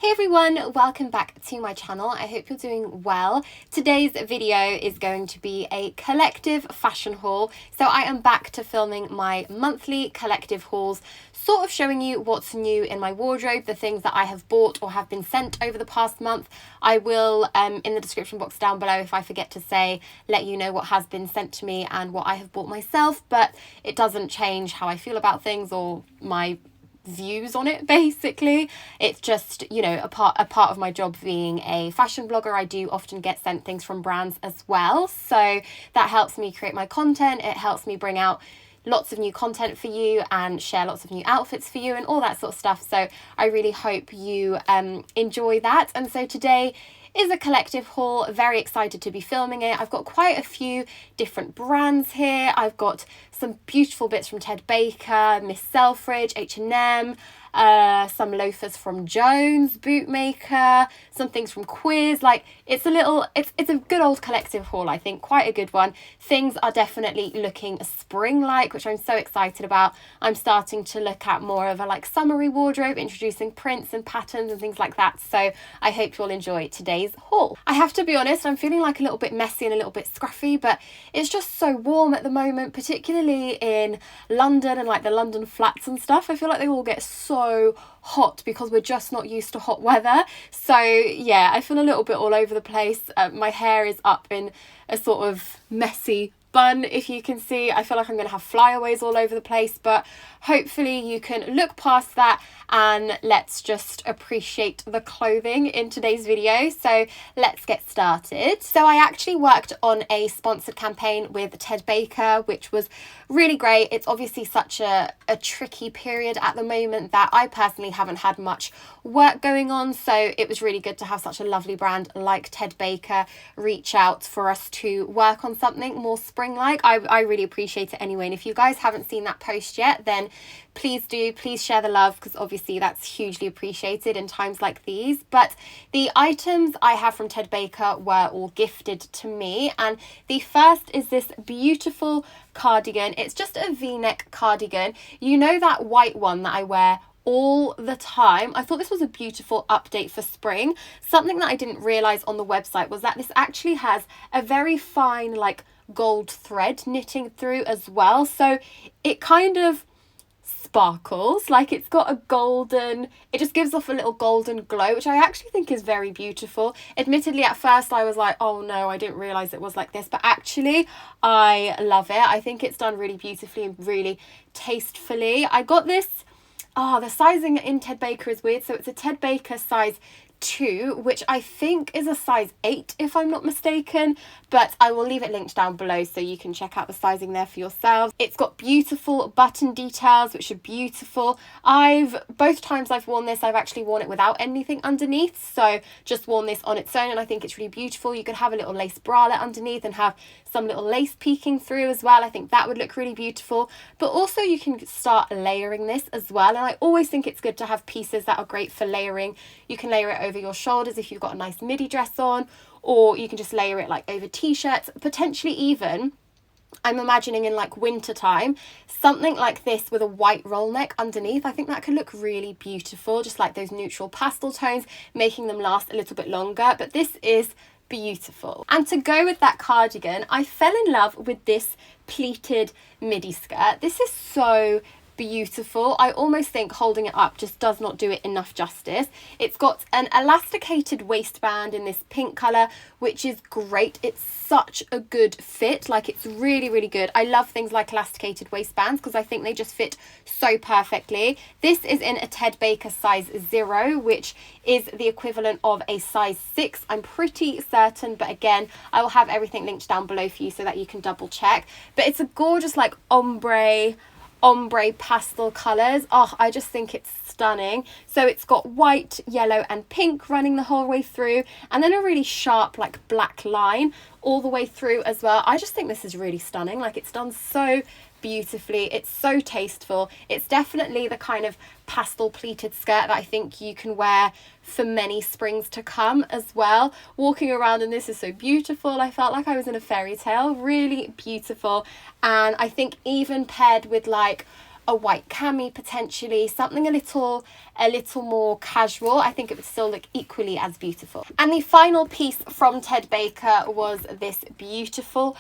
Hey everyone, welcome back to my channel. I hope you're doing well. Today's video is going to be a collective fashion haul. So I am back to filming my monthly collective hauls, sort of showing you what's new in my wardrobe, the things that I have bought or have been sent over the past month. I will, in the description box down below, if I forget to say, let you know what has been sent to me and what I have bought myself, but it doesn't change how I feel about things or my views on it. Basically, it's just, you know, a part of my job being a fashion blogger. I do often get sent things from brands as well, so that helps me create my content. It helps me bring out lots of new content for you and share lots of new outfits for you and all that sort of stuff. So I really hope you enjoy that. And so today is a collective haul. Very excited to be filming it. I've got quite a few different brands here. I've got some beautiful bits from Ted Baker, Miss Selfridge, H&M, some loafers from Jones, Bootmaker, some things from Quiz. Like, it's a good old collective haul, I think, quite a good one. Things are definitely looking spring-like, which I'm so excited about. I'm starting to look at more of a like summery wardrobe, introducing prints and patterns and things like that. So I hope you'll enjoy today's haul. I have to be honest, I'm feeling like a little bit messy and a little bit scruffy, but it's just so warm at the moment, particularly in London and like the London flats and stuff. I feel like they all get so hot because we're just not used to hot weather. So yeah, I feel a little bit all over the place. My hair is up in a sort of messy bun, if you can see. I feel like I'm going to have flyaways all over the place, but hopefully you can look past that and let's just appreciate the clothing in today's video. So let's get started. So I actually worked on a sponsored campaign with Ted Baker, which was really great. It's obviously such a tricky period at the moment that I personally haven't had much work going on, so it was really good to have such a lovely brand like Ted Baker reach out for us to work on something more spring-like. I really appreciate it anyway, and if you guys haven't seen that post yet, then please share the love, because obviously that's hugely appreciated in times like these. But the items I have from Ted Baker were all gifted to me, and the first is this beautiful cardigan. It's just a v-neck cardigan. You know that white one that I wear all the time? I thought this was a beautiful update for spring. Something that I didn't realize on the website was that this actually has a very fine like gold thread knitting through as well, so it kind of sparkles, like it's got a golden, it just gives off a little golden glow, which I actually think is very beautiful. Admittedly, at first I was like, oh no, I didn't realize it was like this, but actually I love it. I think it's done really beautifully and really tastefully. I got this, the sizing in Ted Baker is weird, so it's a Ted Baker size 2, which I think is a size 8 if I'm not mistaken, but I will leave it linked down below so you can check out the sizing there for yourselves. It's got beautiful button details, which are beautiful. Both times I've worn this, I've actually worn it without anything underneath, so just worn this on its own, and I think it's really beautiful. You could have a little lace bralette underneath and have some little lace peeking through as well. I think that would look really beautiful, but also you can start layering this as well, and I always think it's good to have pieces that are great for layering. You can layer it over your shoulders if you've got a nice midi dress on, or you can just layer it like over t-shirts, potentially even, I'm imagining in like winter time, something like this with a white roll neck underneath. I think that could look really beautiful, just like those neutral pastel tones, making them last a little bit longer. But this is beautiful. And to go with that cardigan, I fell in love with this pleated midi skirt. This is so beautiful. I almost think holding it up just does not do it enough justice. It's got an elasticated waistband in this pink colour, which is great. It's such a good fit. Like, it's really, really good. I love things like elasticated waistbands because I think they just fit so perfectly. This is in a Ted Baker size 0, which is the equivalent of a size 6. I'm pretty certain, but again, I will have everything linked down below for you so that you can double check. But it's a gorgeous like ombre pastel colours. I just think it's stunning. So it's got white, yellow and pink running the whole way through, and then a really sharp like black line all the way through as well. I just think this is really stunning. Like, it's done so beautifully. It's so tasteful. It's definitely the kind of pastel pleated skirt that I think you can wear for many springs to come as well. Walking around in this is so beautiful. I felt like I was in a fairy tale. Really beautiful. And I think even paired with like a white cami potentially, something a little more casual. I think it would still look equally as beautiful. And the final piece from Ted Baker was this beautiful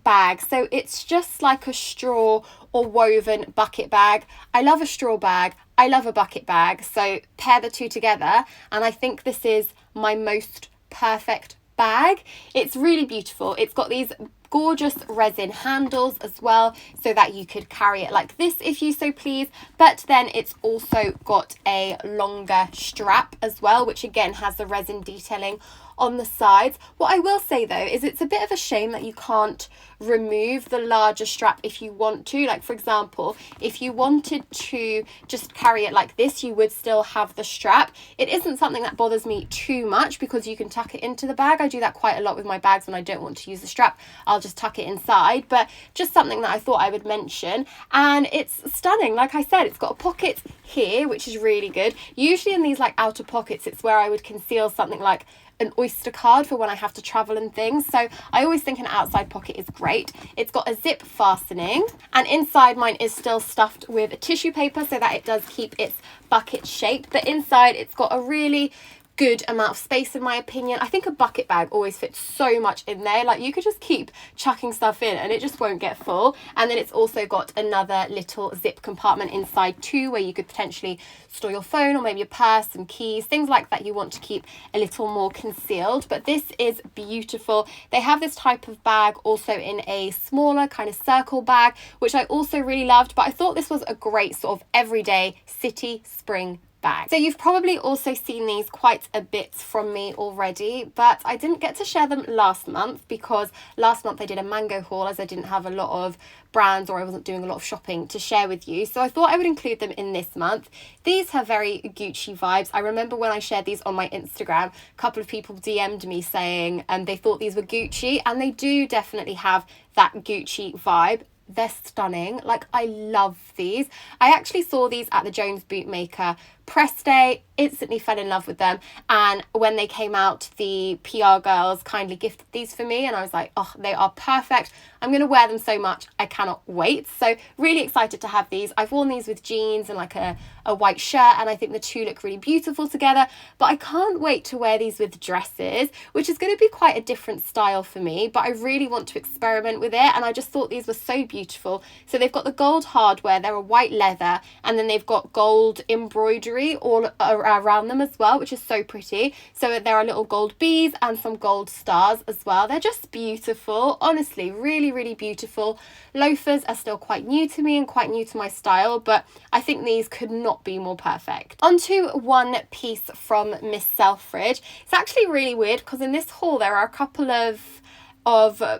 bag. So it's just like a straw or woven bucket bag. I love a straw bag, I love a bucket bag, so pair the two together and I think this is my most perfect bag. It's really beautiful. It's got these gorgeous resin handles as well, so that you could carry it like this if you so please, but then it's also got a longer strap as well, which again has the resin detailing on the sides. What I will say though is it's a bit of a shame that you can't remove the larger strap if you want to. Like for example, if you wanted to just carry it like this, you would still have the strap. It isn't something that bothers me too much because you can tuck it into the bag. I do that quite a lot with my bags when I don't want to use the strap. I'll just tuck it inside, but just something that I thought I would mention. And it's stunning. Like I said, it's got a pocket here, which is really good. Usually in these like outer pockets, it's where I would conceal something like an Oyster card for when I have to travel and things. So I always think an outside pocket is great. It's got a zip fastening, and inside mine is still stuffed with tissue paper so that it does keep its bucket shape. But inside it's got a really good amount of space in my opinion. I think a bucket bag always fits so much in there. Like you could just keep chucking stuff in and it just won't get full. And then it's also got another little zip compartment inside too, where you could potentially store your phone or maybe a purse, some keys, things like that you want to keep a little more concealed. But this is beautiful. They have this type of bag also in a smaller kind of circle bag, which I also really loved, but I thought this was a great sort of everyday city spring bag. So you've probably also seen these quite a bit from me already, but I didn't get to share them last month because last month I did a mango haul as I didn't have a lot of brands or I wasn't doing a lot of shopping to share with you. So I thought I would include them in this month. These have very Gucci vibes. I remember when I shared these on my Instagram, a couple of people DM'd me saying they thought these were Gucci, and they do definitely have that Gucci vibe. They're stunning. Like I love these. I actually saw these at the Jones Bootmaker press day, instantly fell in love with them, and when they came out the PR girls kindly gifted these for me and I was like, oh, they are perfect. I'm going to wear them so much. I cannot wait. So really excited to have these. I've worn these with jeans and like a white shirt, and I think the two look really beautiful together, but I can't wait to wear these with dresses, which is going to be quite a different style for me, but I really want to experiment with it, and I just thought these were so beautiful. So they've got the gold hardware, they're a white leather, and then they've got gold embroidery all around them as well, which is so pretty. So there are little gold bees and some gold stars as well. They're just beautiful, honestly, really beautiful. Loafers are still quite new to me and quite new to my style, but I think these could not be more perfect. Onto one piece from Miss Selfridge. It's actually really weird because in this haul there are a couple of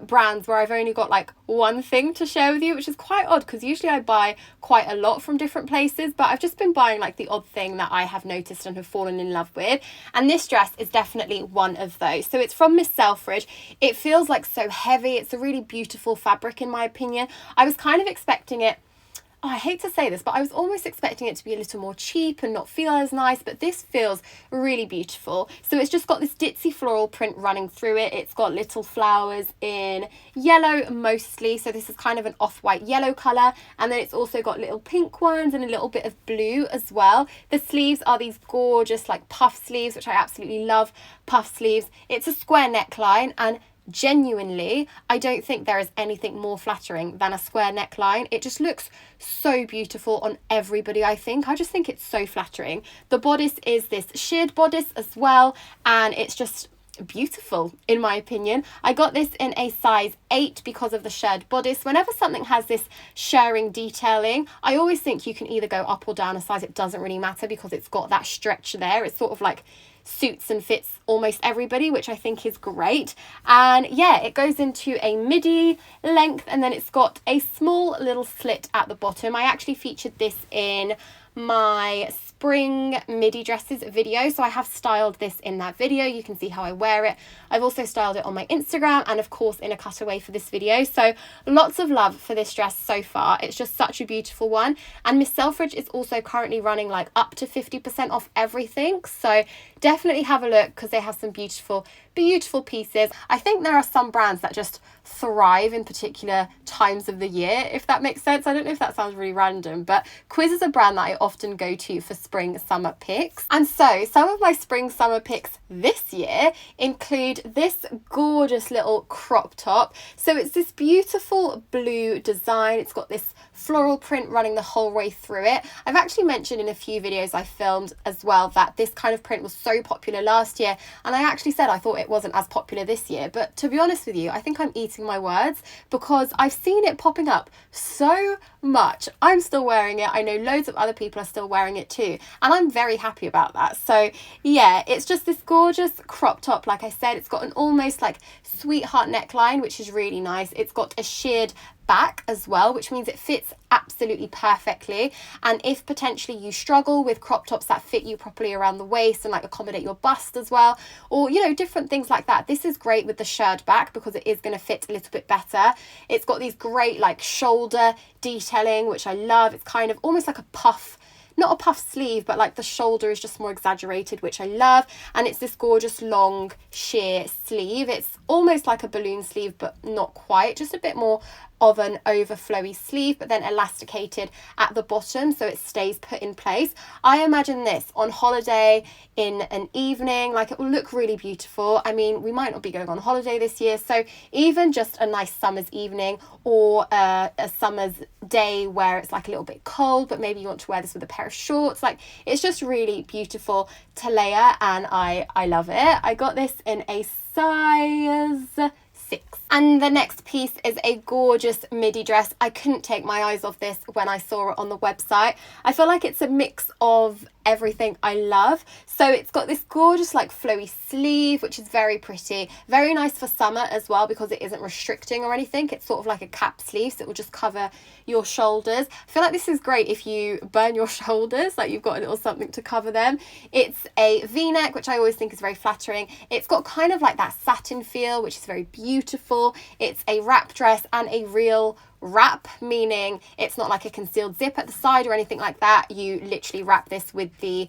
brands where I've only got like one thing to share with you, which is quite odd because usually I buy quite a lot from different places, but I've just been buying like the odd thing that I have noticed and have fallen in love with, and this dress is definitely one of those. So it's from Miss Selfridge. It feels like so heavy. It's a really beautiful fabric in my opinion. I was kind of expecting it, oh, I hate to say this, but I was almost expecting it to be a little more cheap and not feel as nice, but this feels really beautiful. So it's just got this ditzy floral print running through it. It's got little flowers in yellow mostly, so this is kind of an off-white yellow colour, and then it's also got little pink ones and a little bit of blue as well. The sleeves are these gorgeous like puff sleeves, which I absolutely love puff sleeves. It's a square neckline, and genuinely I don't think there is anything more flattering than a square neckline. It just looks so beautiful on everybody. I just think it's so flattering. The bodice is this sheared bodice as well, and it's just beautiful in my opinion. I got this in a size 8 because of the shared bodice. Whenever something has this shirring detailing, I always think you can either go up or down a size. It doesn't really matter because it's got that stretch there. It's sort of like suits and fits almost everybody, which I think is great. And yeah, it goes into a midi length, and then it's got a small little slit at the bottom. I actually featured this in my spring midi dresses video, so I have styled this in that video. You can see how I wear it. I've also styled it on my Instagram and of course in a cutaway for this video, so lots of love for this dress so far. It's just such a beautiful one, and Miss Selfridge is also currently running like up to 50% off everything, so definitely have a look because they have some beautiful pieces. I think there are some brands that just thrive in particular times of the year, if that makes sense. I don't know if that sounds really random, but Quiz is a brand that I often go to for spring summer picks. And so some of my spring summer picks this year include this gorgeous little crop top. So it's this beautiful blue design. It's got this floral print running the whole way through it. I've actually mentioned in a few videos I filmed as well that this kind of print was so popular last year, and I actually said I thought it wasn't as popular this year, but to be honest with you, I think I'm eating my words because I've seen it popping up so much. I'm still wearing it. I know loads of other people are still wearing it too, and I'm very happy about that. So yeah, it's just this gorgeous crop top. Like I said, it's got an almost like sweetheart neckline, which is really nice. It's got a sheared back as well, which means it fits absolutely perfectly. And if potentially you struggle with crop tops that fit you properly around the waist and like accommodate your bust as well, or you know, different things like that, this is great with the shirred back because it is going to fit a little bit better. It's got these great like shoulder detailing, which I love. It's kind of almost like a puff, not a puff sleeve, but like the shoulder is just more exaggerated, which I love. And it's this gorgeous long sheer sleeve. It's almost like a balloon sleeve, but not quite, just a bit more of an overflowy sleeve, but then elasticated at the bottom so it stays put in place. I imagine this on holiday in an evening, like it will look really beautiful. I mean, we might not be going on holiday this year, so even just a nice summer's evening or a summer's day where it's like a little bit cold, but maybe you want to wear this with a pair of shorts, like it's just really beautiful to layer, and I love it. I got this in a size 6. And the next piece is a gorgeous midi dress. I couldn't take my eyes off this when I saw it on the website. I feel like it's a mix of everything I love. So it's got this gorgeous like flowy sleeve, which is very pretty, very nice for summer as well because it isn't restricting or anything. It's sort of like a cap sleeve, so it will just cover your shoulders. I feel like this is great if you burn your shoulders, like you've got a little something to cover them. It's a v-neck, which I always think is very flattering. It's got kind of like that satin feel, which is very beautiful. It's a wrap dress and a real wrap, meaning it's not like a concealed zip at the side or anything like that. You literally wrap this with the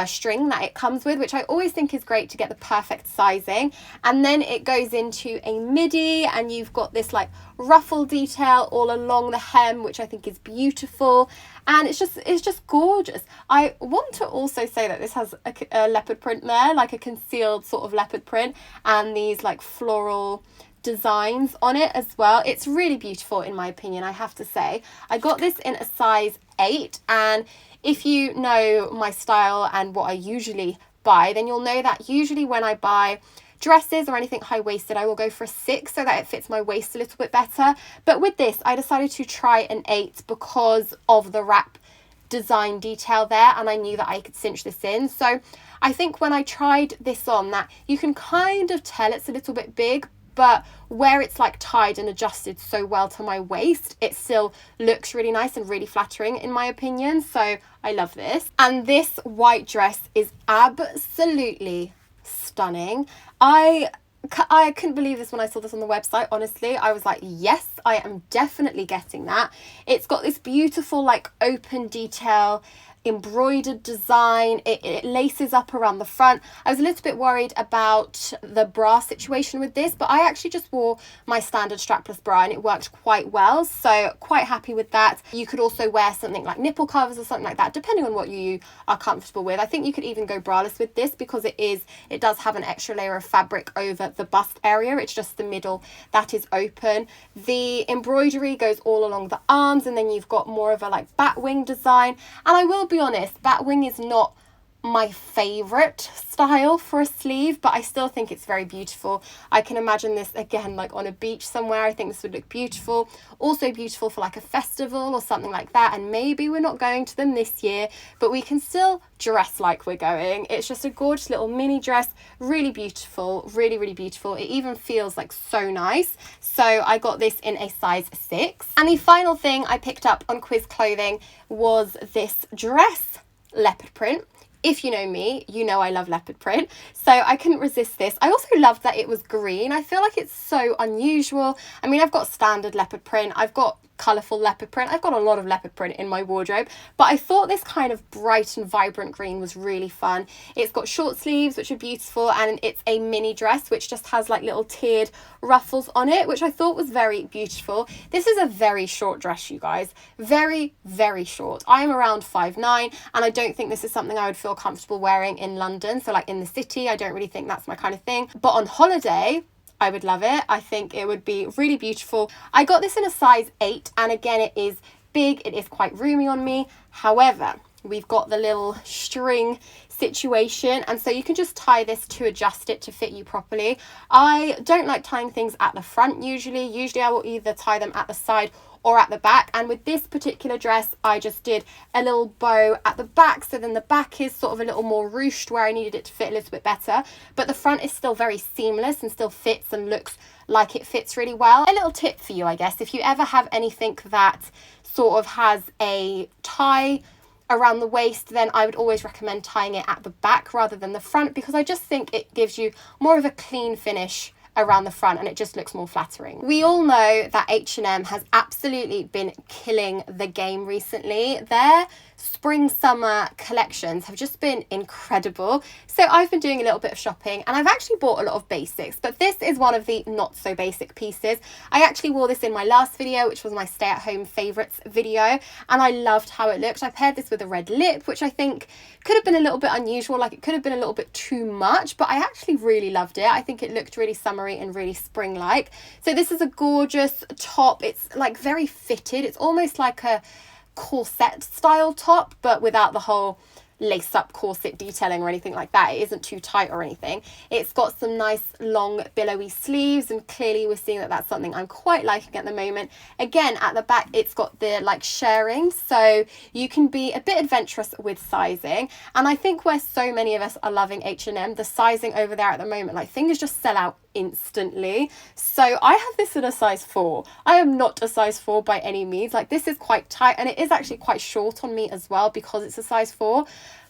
string that it comes with, which I always think is great to get the perfect sizing. And then it goes into a midi, and you've got this like ruffle detail all along the hem, which I think is beautiful, and it's just gorgeous. I want to also say that this has a leopard print there, like a concealed sort of leopard print, and these like floral designs on it as well. It's really beautiful in my opinion, I have to say. I got this in a size 8, and if you know my style and what I usually buy, then you'll know that usually when I buy dresses or anything high-waisted, I will go for a 6 so that it fits my waist a little bit better. But with this, I decided to try an 8 because of the wrap design detail there, and I knew that I could cinch this in. So I think when I tried this on, that you can kind of tell it's a little bit big, but where it's like tied and adjusted so well to my waist, it still looks really nice and really flattering in my opinion. So I love this. And this white dress is absolutely stunning. I couldn't believe this when I saw this on the website, honestly. I was like, yes, I am definitely getting that. It's got this beautiful like open detail embroidered design. It laces up around the front. I was a little bit worried about the bra situation with this, but I actually just wore my standard strapless bra and it worked quite well, so quite happy with that. You could also wear something like nipple covers or something like that, depending on what you are comfortable with. I think you could even go braless with this because it does have an extra layer of fabric over the bust area. It's just the middle that is open. The embroidery goes all along the arms, and then you've got more of a like bat wing design. And I will be honest, batwing is not my favorite style for a sleeve, but I still think it's very beautiful. I can imagine this again like on a beach somewhere. I think this would look beautiful. Also beautiful for like a festival or something like that, and maybe we're not going to them this year, but we can still dress like we're going. It's just a gorgeous little mini dress, really beautiful, really beautiful. It even feels like so nice. So I got this in a size 6. And the final thing I picked up on Quiz Clothing was this dress. leopard print. If you know me, you know I love leopard print, so I couldn't resist this. I also loved that it was green. I feel like it's so unusual. I mean, I've got standard leopard print, I've got colourful leopard print, I've got a lot of leopard print in my wardrobe, but I thought this kind of bright and vibrant green was really fun. It's got short sleeves, which are beautiful, and it's a mini dress, which just has like little tiered ruffles on it, which I thought was very beautiful. This is a very short dress, you guys. Very, very short. I am around 5'9", and I don't think this is something I would feel comfortable wearing in London. So like in the city, I don't really think that's my kind of thing. But on holiday, I would love it. I think it would be really beautiful. I got this in a size 8, and again, it is big. It is quite roomy on me. However, we've got the little string situation, and so you can just tie this to adjust it to fit you properly. I don't like tying things at the front usually. Usually I will either tie them at the side or at the back, and with this particular dress I just did a little bow at the back, so then the back is sort of a little more ruched where I needed it to fit a little bit better, but the front is still very seamless and still fits and looks like it fits really well. A little tip for you, I guess, if you ever have anything that sort of has a tie around the waist, then I would always recommend tying it at the back rather than the front, because I just think it gives you more of a clean finish around the front and it just looks more flattering. We all know that H&M has absolutely been killing the game recently. Their spring summer collections have just been incredible. So I've been doing a little bit of shopping and I've actually bought a lot of basics, but this is one of the not so basic pieces. I actually wore this in my last video, which was my stay at home favorites video, and I loved how it looked. I paired this with a red lip, which I think could have been a little bit unusual, like it could have been a little bit too much, but I actually really loved it. I think it looked really summery and really spring-like. So this is a gorgeous top. It's like very fitted. It's almost like a corset style top, but without the whole lace up corset detailing or anything like that. It isn't too tight or anything. It's got some nice long billowy sleeves, and clearly we're seeing that that's something I'm quite liking at the moment. Again, at the back it's got the like sharing, so you can be a bit adventurous with sizing, and I think where so many of us are loving H&M, the sizing over there at the moment, like things just sell out instantly. So I have this in a size 4. I am not a size 4 by any means. Like this is quite tight, and it is actually quite short on me as well because it's a size 4.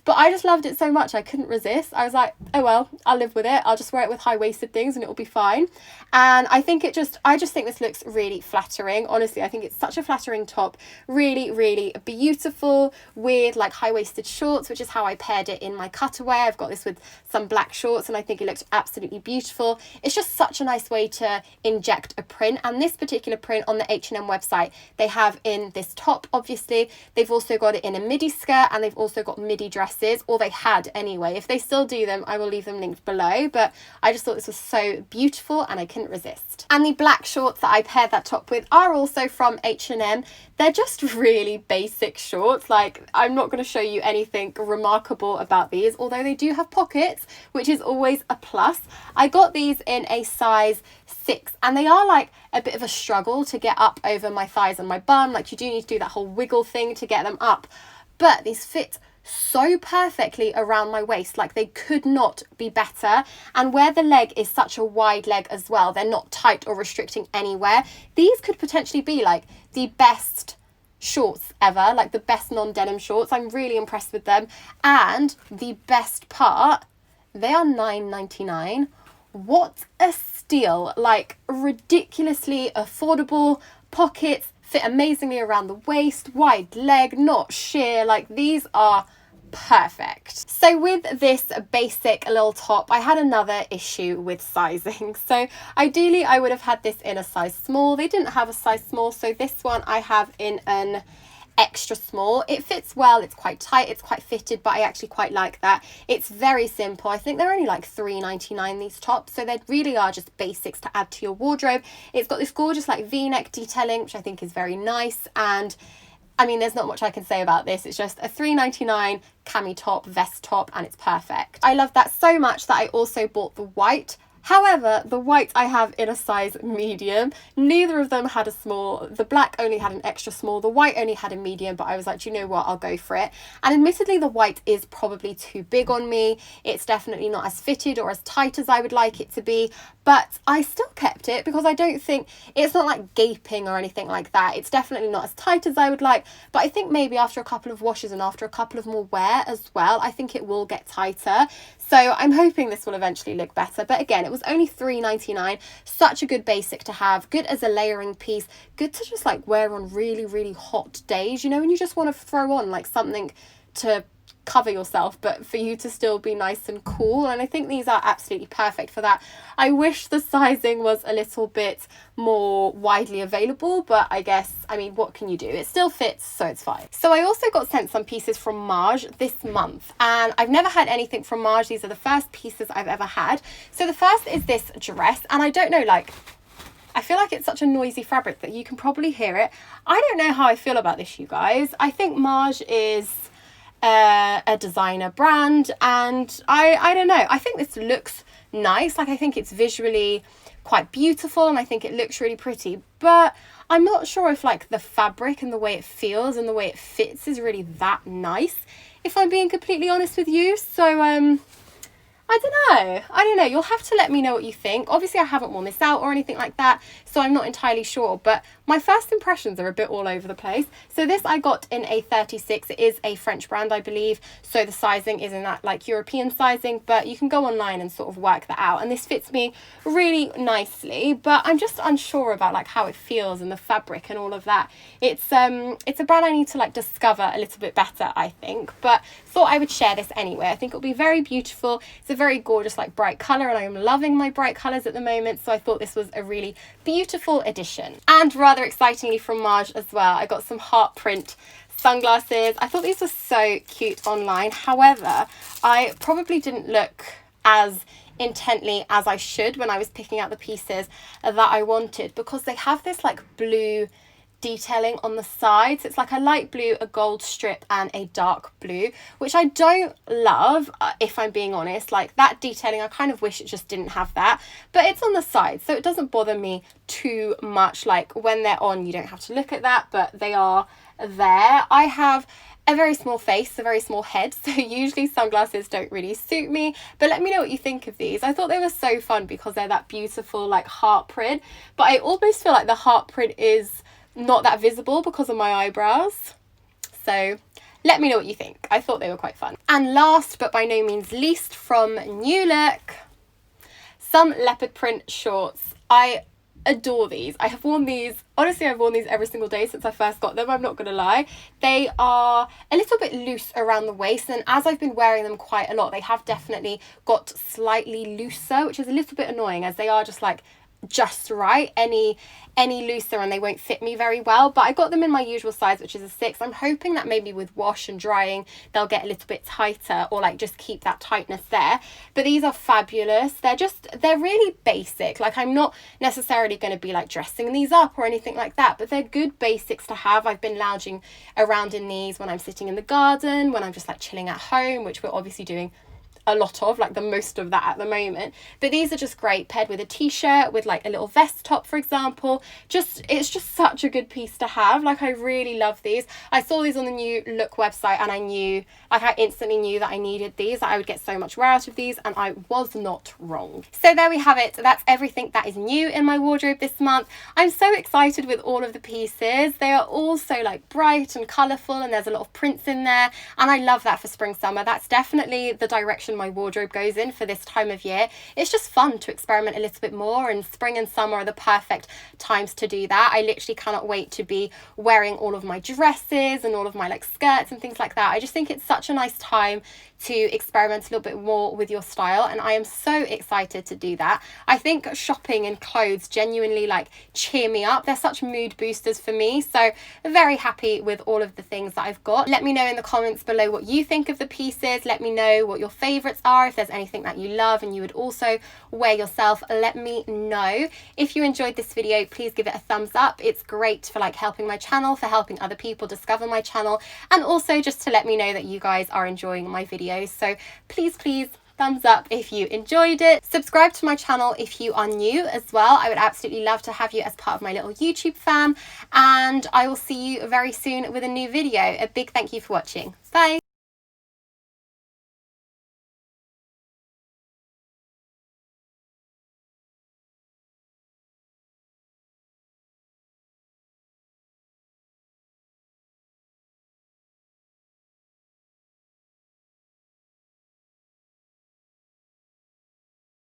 But I just loved it so much, I couldn't resist. I was like, oh well, I'll live with it. I'll just wear it with high-waisted things and it'll be fine. And I just think this looks really flattering. Honestly, I think it's such a flattering top. Really, really beautiful with like high-waisted shorts, which is how I paired it in my cutaway. I've got this with some black shorts and I think it looks absolutely beautiful. It's just such a nice way to inject a print. And this particular print on the H&M website, they have in this top, obviously. They've also got it in a midi skirt, and they've also got midi dresses, or they had anyway. If they still do them, I will leave them linked below, but I just thought this was so beautiful and I couldn't resist. And the black shorts that I paired that top with are also from H&M. They're just really basic shorts. Like, I'm not going to show you anything remarkable about these, although they do have pockets, which is always a plus. I got these in a size 6, and they are like a bit of a struggle to get up over my thighs and my bum. Like, you do need to do that whole wiggle thing to get them up, but these fit so perfectly around my waist. Like, they could not be better. And where the leg is such a wide leg as well, they're not tight or restricting anywhere. These could potentially be like the best shorts ever, like the best non-denim shorts. I'm really impressed with them. And the best part, they are $9.99. What a steal. Like, ridiculously affordable. Pockets fit amazingly around the waist, wide leg, not sheer. Like, these are perfect. So with this basic little top, I had another issue with sizing. So ideally I would have had this in a size small. They didn't have a size small, so this one I have in an extra small. It fits well, it's quite tight, it's quite fitted, but I actually quite like that. It's very simple. I think they're only like $3.99, these tops, so they really are just basics to add to your wardrobe. It's got this gorgeous like v-neck detailing, which I think is very nice, and I mean, there's not much I can say about this. It's just a $3.99 cami top, vest top, and it's perfect. I love that so much that I also bought the white However, the white I have in a size medium. Neither of them had a small. The black only had an extra small. The white only had a medium, but I was like, do you know what? I'll go for it. And admittedly, the white is probably too big on me. It's definitely not as fitted or as tight as I would like it to be, but I still kept it because I don't think it's not like gaping or anything like that. It's definitely not as tight as I would like, but I think maybe after a couple of washes and after a couple of more wear as well, I think it will get tighter. So I'm hoping this will eventually look better. But again, it was only $3.99. Such a good basic to have. Good as a layering piece. Good to just like wear on really, really hot days, you know, when you just want to throw on like something to cover yourself, but for you to still be nice and cool. And I think these are absolutely perfect for that. I wish the sizing was a little bit more widely available, but I guess, I mean, what can you do? It still fits, so it's fine. So I also got sent some pieces from Maje this month, and I've never had anything from Maje. These are the first pieces I've ever had. So the first is this dress, and I don't know, like, I feel like it's such a noisy fabric that you can probably hear it. I don't know how I feel about this, you guys. I think Maje is a designer brand, and I don't know, I think this looks nice. Like, I think it's visually quite beautiful and I think it looks really pretty, but I'm not sure if like the fabric and the way it feels and the way it fits is really that nice, if I'm being completely honest with you. So I don't know. You'll have to let me know what you think. Obviously, I haven't worn this out or anything like that, so I'm not entirely sure, but my first impressions are a bit all over the place. So this I got in a 36. It is a French brand, I believe, so the sizing is in that like European sizing, but you can go online and sort of work that out. And this fits me really nicely, but I'm just unsure about like how it feels and the fabric and all of that. It's a brand I need to like discover a little bit better, I think, but thought I would share this anyway. I think it'll be very beautiful. It's a very gorgeous like bright color, and I am loving my bright colors at the moment, so I thought this was a really beautiful addition. And rather excitingly from Maje as well, I got some heart print sunglasses. I thought these were so cute online. However, I probably didn't look as intently as I should when I was picking out the pieces that I wanted, because they have this like blue detailing on the sides. It's like a light blue, a gold strip, and a dark blue, which I don't love, if I'm being honest. Like, that detailing, I kind of wish it just didn't have that, but it's on the sides, so it doesn't bother me too much. Like, when they're on, you don't have to look at that, but they are there. I have a very small face, a very small head, so usually sunglasses don't really suit me, but let me know what you think of these. I thought they were so fun because they're that beautiful like heart print, but I almost feel like the heart print is not that visible because of my eyebrows. So let me know what you think. I thought they were quite fun. And last but by no means least, from New Look, some leopard print shorts. I adore these. I have worn these, honestly, I've worn these every single day since I first got them, I'm not gonna lie. They are a little bit loose around the waist, and as I've been wearing them quite a lot, they have definitely got slightly looser, which is a little bit annoying, as they are just like just right. Any looser and they won't fit me very well, but I got them in my usual size, which is a 6. I'm hoping that maybe with wash and drying they'll get a little bit tighter, or like just keep that tightness there. But these are fabulous. They're really basic. Like, I'm not necessarily going to be like dressing these up or anything like that, but they're good basics to have. I've been lounging around in these when I'm sitting in the garden, when I'm just like chilling at home, which we're obviously doing a lot of, like the most of that at the moment. But these are just great paired with a t-shirt, with like a little vest top, for example. It's just such a good piece to have. Like, I really love these. I saw these on the New Look website, and I instantly knew that I needed these, that I would get so much wear out of these, and I was not wrong. So there we have it. That's everything that is new in my wardrobe this month. I'm so excited with all of the pieces. They are all so like bright and colourful, and there's a lot of prints in there, and I love that for spring summer. That's definitely the direction my wardrobe goes in for this time of year. It's just fun to experiment a little bit more, and spring and summer are the perfect times to do that. I literally cannot wait to be wearing all of my dresses and all of my like skirts and things like that. I just think it's such a nice time to experiment a little bit more with your style, and I am so excited to do that. I think shopping and clothes genuinely like cheer me up. They're such mood boosters for me, so very happy with all of the things that I've got. Let me know in the comments below what you think of the pieces. Let me know what your favorites are. If there's anything that you love and you would also wear yourself, let me know. If you enjoyed this video, please give it a thumbs up. It's great for like helping my channel, for helping other people discover my channel, and also just to let me know that you guys are enjoying my videos. So please thumbs up if you enjoyed it. Subscribe to my channel if you are new as well. I would absolutely love to have you as part of my little YouTube fam, and I will see you very soon with a new video. A big thank you for watching. Bye.